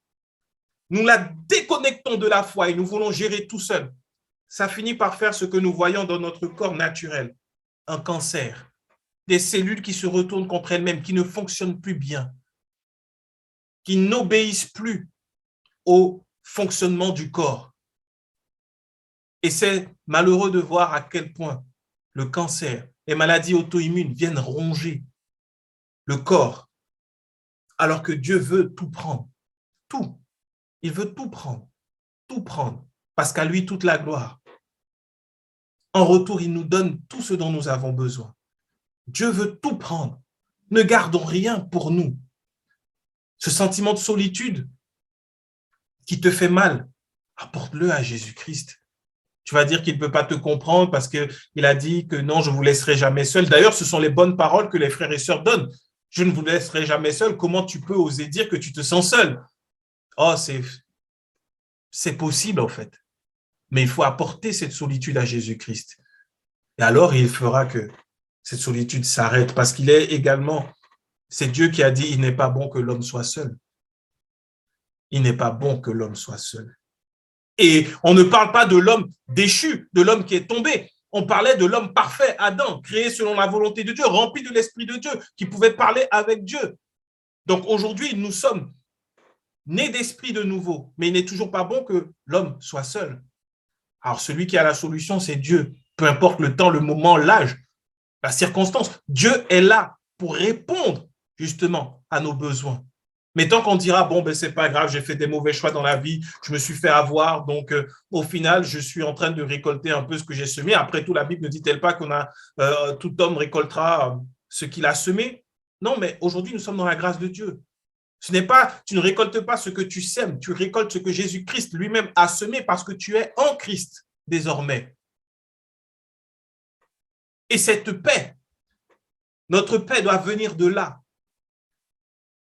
A: nous la déconnectons de la foi et nous voulons gérer tout seul, ça finit par faire ce que nous voyons dans notre corps naturel. Un cancer, des cellules qui se retournent contre elles-mêmes, qui ne fonctionnent plus bien, qui n'obéissent plus au fonctionnement du corps. Et c'est malheureux de voir à quel point le cancer, les maladies auto-immunes viennent ronger le corps, alors que Dieu veut tout prendre. Tout. Il veut tout prendre, parce qu'à lui toute la gloire. En retour, il nous donne tout ce dont nous avons besoin. Dieu veut tout prendre. Ne gardons rien pour nous. Ce sentiment de solitude qui te fait mal, apporte-le à Jésus-Christ. Tu vas dire qu'il ne peut pas te comprendre parce qu'il a dit que non, je ne vous laisserai jamais seul. D'ailleurs, ce sont les bonnes paroles que les frères et sœurs donnent. Je ne vous laisserai jamais seul. Comment tu peux oser dire que tu te sens seul? Oh, c'est possible en fait. Mais il faut apporter cette solitude à Jésus-Christ. Et alors, il fera que cette solitude s'arrête parce qu'il est également, c'est Dieu qui a dit, il n'est pas bon que l'homme soit seul. Il n'est pas bon que l'homme soit seul. Et on ne parle pas de l'homme déchu, de l'homme qui est tombé. On parlait de l'homme parfait, Adam, créé selon la volonté de Dieu, rempli de l'Esprit de Dieu, qui pouvait parler avec Dieu. Donc aujourd'hui, nous sommes nés d'esprit de nouveau, mais il n'est toujours pas bon que l'homme soit seul. Alors celui qui a la solution, c'est Dieu. Peu importe le temps, le moment, l'âge, la circonstance, Dieu est là pour répondre justement à nos besoins. Mais tant qu'on dira, bon, ben, c'est pas grave, j'ai fait des mauvais choix dans la vie, je me suis fait avoir, donc au final, je suis en train de récolter un peu ce que j'ai semé. Après tout, la Bible ne dit-elle pas qu'on a tout homme récoltera ce qu'il a semé? Non, mais aujourd'hui, nous sommes dans la grâce de Dieu. Ce n'est pas, tu ne récoltes pas ce que tu sèmes, tu récoltes ce que Jésus-Christ lui-même a semé parce que tu es en Christ désormais. Et cette paix, notre paix doit venir de là.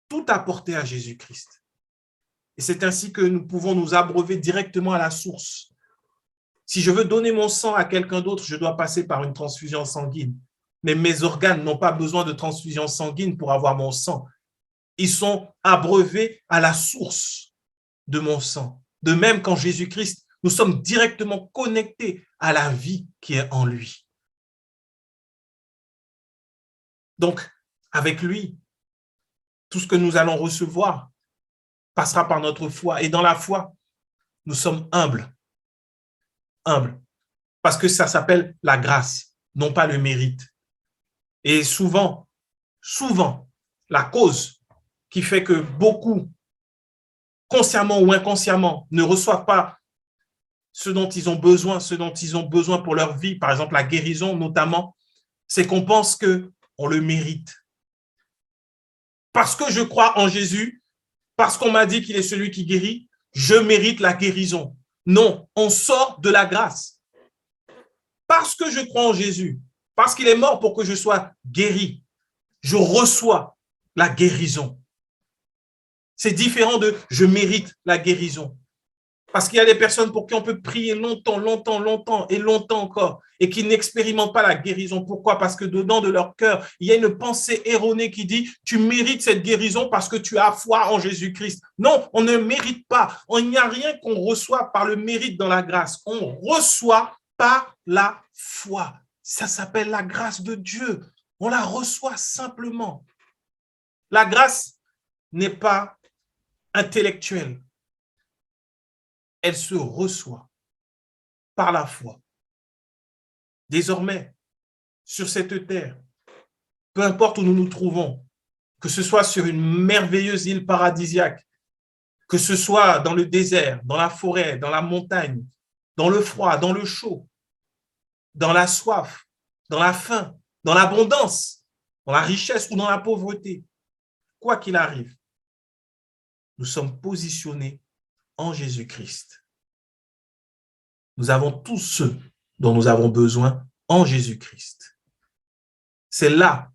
A: Tout apporter à Jésus-Christ. Et c'est ainsi que nous pouvons nous abreuver directement à la source. Si je veux donner mon sang à quelqu'un d'autre, je dois passer par une transfusion sanguine. Mais mes organes n'ont pas besoin de transfusion sanguine pour avoir mon sang. Ils sont abreuvés à la source de mon sang. De même qu'en Jésus-Christ, nous sommes directement connectés à la vie qui est en lui. Donc, avec lui, tout ce que nous allons recevoir passera par notre foi. Et dans la foi, nous sommes humbles. Humbles. Parce que ça s'appelle la grâce, non pas le mérite. Et souvent, la cause qui fait que beaucoup, consciemment ou inconsciemment, ne reçoivent pas ce dont ils ont besoin pour leur vie, par exemple la guérison notamment, c'est qu'on pense qu'on le mérite. Parce que je crois en Jésus, parce qu'on m'a dit qu'il est celui qui guérit, je mérite la guérison. Non, on sort de la grâce. Parce que je crois en Jésus, parce qu'il est mort pour que je sois guéri, je reçois la guérison. C'est différent de « je mérite la guérison ». Parce qu'il y a des personnes pour qui on peut prier longtemps et longtemps encore et qui n'expérimentent pas la guérison. Pourquoi? Parce que dedans de leur cœur, il y a une pensée erronée qui dit « tu mérites cette guérison parce que tu as foi en Jésus-Christ ». Non, on ne mérite pas. Il n'y a rien qu'on reçoit par le mérite dans la grâce. On reçoit par la foi. Ça s'appelle la grâce de Dieu. On la reçoit simplement. La grâce n'est pas intellectuelle. Elle se reçoit par la foi. Désormais, sur cette terre, peu importe où nous nous trouvons, que ce soit sur une merveilleuse île paradisiaque, que ce soit dans le désert, dans la forêt, dans la montagne, dans le froid, dans le chaud, dans la soif, dans la faim, dans l'abondance, dans la richesse ou dans la pauvreté, quoi qu'il arrive, nous sommes positionnés en Jésus-Christ. Nous avons tout ce dont nous avons besoin en Jésus-Christ. C'est là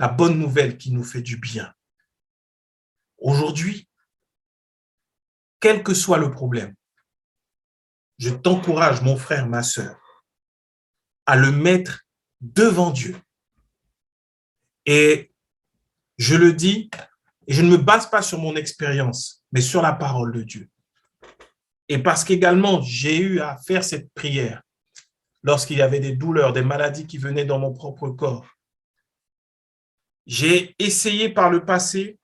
A: la bonne nouvelle qui nous fait du bien. Aujourd'hui, quel que soit le problème, je t'encourage, mon frère, ma sœur, à le mettre devant Dieu. Et je le dis, et je ne me base pas sur mon expérience, mais sur la parole de Dieu. Et parce qu'également, j'ai eu à faire cette prière lorsqu'il y avait des douleurs, des maladies qui venaient dans mon propre corps. J'ai essayé par le passé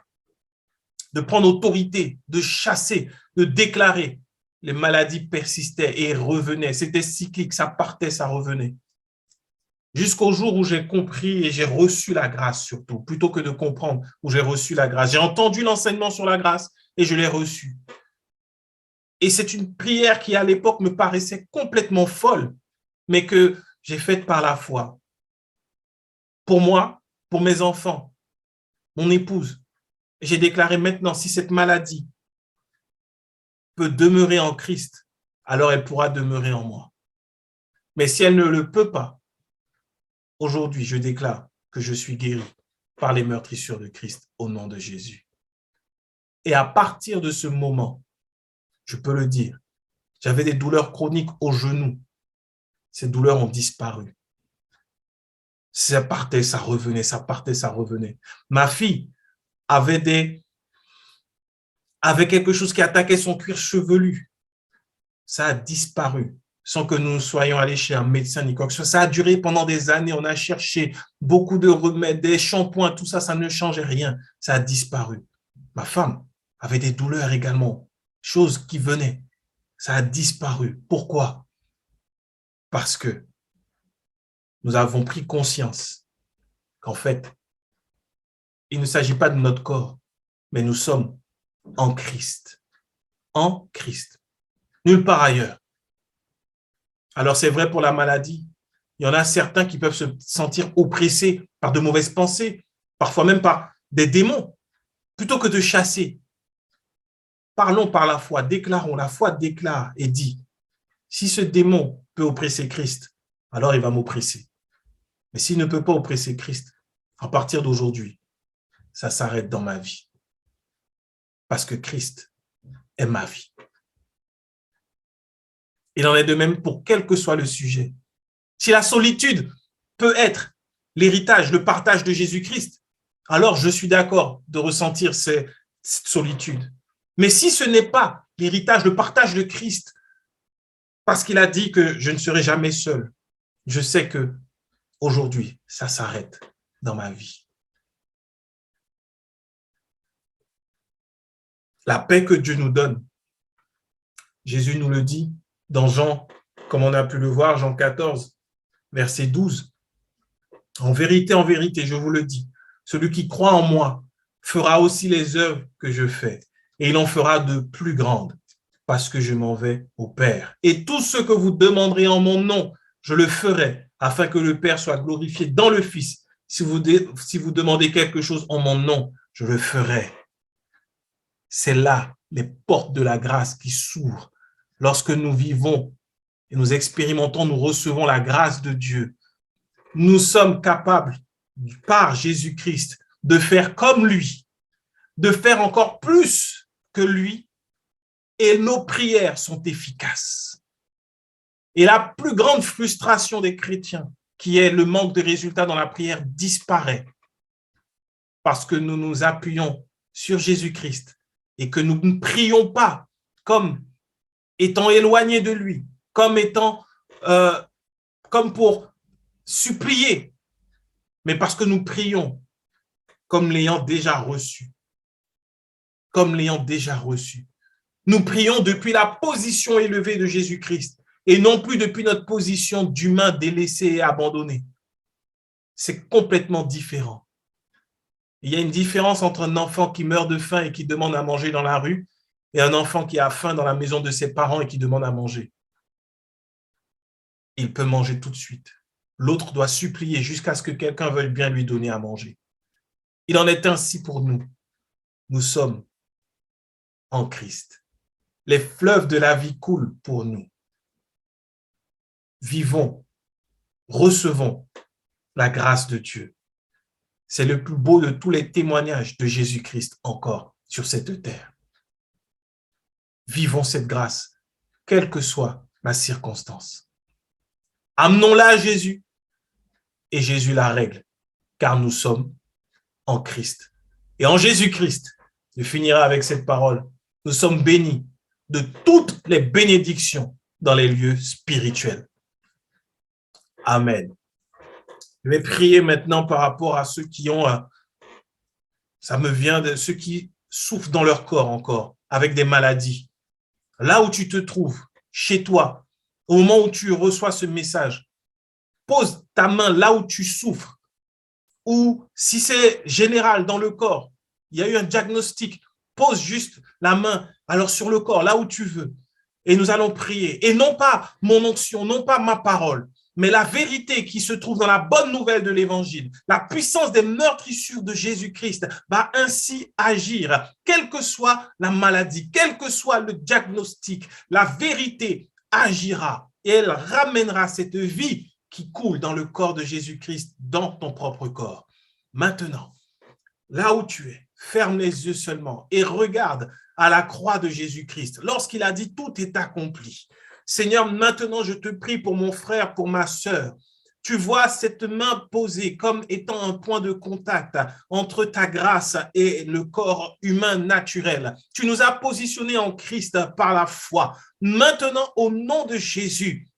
A: de prendre autorité, de chasser, de déclarer. Les maladies persistaient et revenaient. C'était cyclique, ça partait, ça revenait. Jusqu'au jour où j'ai compris et j'ai reçu la grâce surtout, plutôt que de comprendre, où j'ai reçu la grâce. J'ai entendu l'enseignement sur la grâce et je l'ai reçu. Et c'est une prière qui, à l'époque, me paraissait complètement folle, mais que j'ai faite par la foi. Pour moi, pour mes enfants, mon épouse, j'ai déclaré maintenant, si cette maladie peut demeurer en Christ, alors elle pourra demeurer en moi. Mais si elle ne le peut pas, aujourd'hui, je déclare que je suis guéri par les meurtrissures de Christ au nom de Jésus. Et à partir de ce moment, je peux le dire, j'avais des douleurs chroniques aux genoux. Ces douleurs ont disparu. Ça partait, ça revenait, ça partait, ça revenait. Ma fille avait quelque chose qui attaquait son cuir chevelu. Ça a disparu sans que nous soyons allés chez un médecin ni quoi que ce soit. Ça a duré pendant des années. On a cherché beaucoup de remèdes, des shampoings, tout ça, ça ne changeait rien. Ça a disparu. Ma femme avait des douleurs également, choses qui venaient. Ça a disparu. Pourquoi? Parce que nous avons pris conscience qu'en fait, il ne s'agit pas de notre corps, mais nous sommes en Christ. En Christ. Nulle part ailleurs. Alors c'est vrai pour la maladie. Il y en a certains qui peuvent se sentir oppressés par de mauvaises pensées, parfois même par des démons. Plutôt que de chasser, parlons par la foi, déclarons. La foi déclare et dit, si ce démon peut oppresser Christ, alors il va m'oppresser. Mais s'il ne peut pas oppresser Christ, à partir d'aujourd'hui, ça s'arrête dans ma vie. Parce que Christ est ma vie. Il en est de même pour quel que soit le sujet. Si la solitude peut être l'héritage, le partage de Jésus-Christ, alors je suis d'accord de ressentir cette solitude. Mais si ce n'est pas l'héritage, le partage de Christ, parce qu'il a dit que je ne serai jamais seul, je sais que aujourd'hui, ça s'arrête dans ma vie. La paix que Dieu nous donne, Jésus nous le dit dans Jean, comme on a pu le voir, Jean 14, verset 12. En vérité, je vous le dis, celui qui croit en moi fera aussi les œuvres que je fais, et il en fera de plus grandes, parce que je m'en vais au Père. Et tout ce que vous demanderez en mon nom, je le ferai, afin que le Père soit glorifié dans le Fils. Si vous demandez quelque chose en mon nom, je le ferai. C'est là les portes de la grâce qui s'ouvrent. Lorsque nous vivons et nous expérimentons, nous recevons la grâce de Dieu. Nous sommes capables, par Jésus-Christ, de faire comme lui, de faire encore plus que lui, et nos prières sont efficaces. Et la plus grande frustration des chrétiens, qui est le manque de résultats dans la prière, disparaît parce que nous nous appuyons sur Jésus-Christ et que nous ne prions pas comme étant éloignés de lui, comme pour supplier, mais parce que nous prions comme l'ayant déjà reçu. Comme l'ayant déjà reçu. Nous prions depuis la position élevée de Jésus-Christ et non plus depuis notre position d'humain délaissé et abandonné. C'est complètement différent. Il y a une différence entre un enfant qui meurt de faim et qui demande à manger dans la rue et un enfant qui a faim dans la maison de ses parents et qui demande à manger. Il peut manger tout de suite. L'autre doit supplier jusqu'à ce que quelqu'un veuille bien lui donner à manger. Il en est ainsi pour nous. Nous sommes en Christ. Les fleuves de la vie coulent pour nous. Vivons, recevons la grâce de Dieu. C'est le plus beau de tous les témoignages de Jésus-Christ encore sur cette terre. Vivons cette grâce, quelle que soit la circonstance. Amenons-la à Jésus et Jésus la règle, car nous sommes en Christ. Et en Jésus-Christ, je finirai avec cette parole, nous sommes bénis de toutes les bénédictions dans les lieux spirituels. Amen. Je vais prier maintenant par rapport à ceux qui ont, ça me vient de ceux qui souffrent dans leur corps encore, avec des maladies. Là où tu te trouves, chez toi, au moment où tu reçois ce message, pose ta main là où tu souffres. Ou si c'est général dans le corps, il y a eu un diagnostic, pose juste la main alors sur le corps, là où tu veux. Et nous allons prier. Et non pas mon onction, non pas ma parole, mais la vérité qui se trouve dans la bonne nouvelle de l'évangile, la puissance des meurtrissures de Jésus-Christ va ainsi agir, quelle que soit la maladie, quel que soit le diagnostic, la vérité agira et elle ramènera cette vie qui coule dans le corps de Jésus-Christ dans ton propre corps. Maintenant, là où tu es, ferme les yeux seulement et regarde à la croix de Jésus-Christ lorsqu'il a dit « Tout est accompli ». Seigneur, maintenant, je te prie pour mon frère, pour ma sœur. Tu vois cette main posée comme étant un point de contact entre ta grâce et le corps humain naturel. Tu nous as positionnés en Christ par la foi. Maintenant, au nom de Jésus,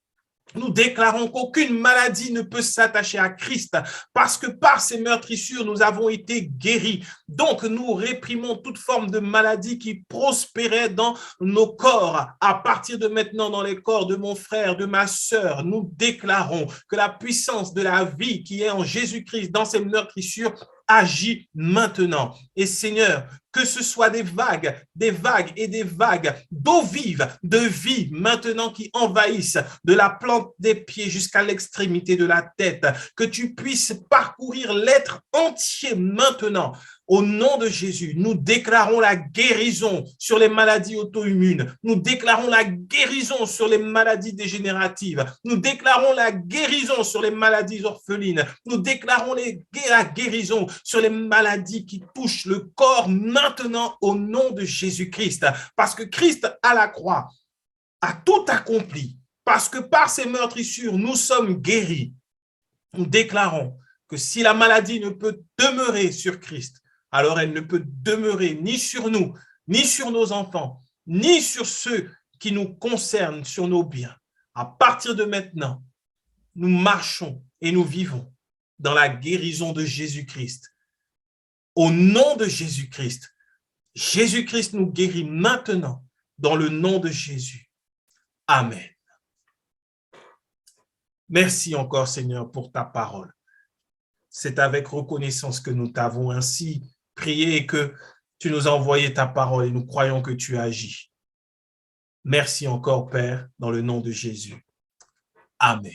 A: nous déclarons qu'aucune maladie ne peut s'attacher à Christ parce que par ces meurtrissures, nous avons été guéris. Donc, nous réprimons toute forme de maladie qui prospérait dans nos corps. À partir de maintenant, dans les corps de mon frère, de ma sœur, nous déclarons que la puissance de la vie qui est en Jésus-Christ dans ces meurtrissures agit maintenant. Et Seigneur, que ce soit des vagues et des vagues d'eau vive, de vie maintenant qui envahissent de la plante des pieds jusqu'à l'extrémité de la tête, que tu puisses parcourir l'être entier maintenant. Au nom de Jésus, nous déclarons la guérison sur les maladies auto-immunes. Nous déclarons la guérison sur les maladies dégénératives. Nous déclarons la guérison sur les maladies orphelines. Nous déclarons la guérison sur les maladies qui touchent le corps maintenant au nom de Jésus-Christ. Parce que Christ à la croix a tout accompli. Parce que par ses meurtrissures, nous sommes guéris. Nous déclarons que si la maladie ne peut demeurer sur Christ, alors elle ne peut demeurer ni sur nous, ni sur nos enfants, ni sur ceux qui nous concernent, sur nos biens. À partir de maintenant, nous marchons et nous vivons dans la guérison de Jésus-Christ. Au nom de Jésus-Christ, Jésus-Christ nous guérit maintenant dans le nom de Jésus. Amen. Merci encore, Seigneur, pour ta parole. C'est avec reconnaissance que nous t'avons ainsi prié et que tu nous as envoyé ta parole et nous croyons que tu agis. Merci encore, Père, dans le nom de Jésus. Amen.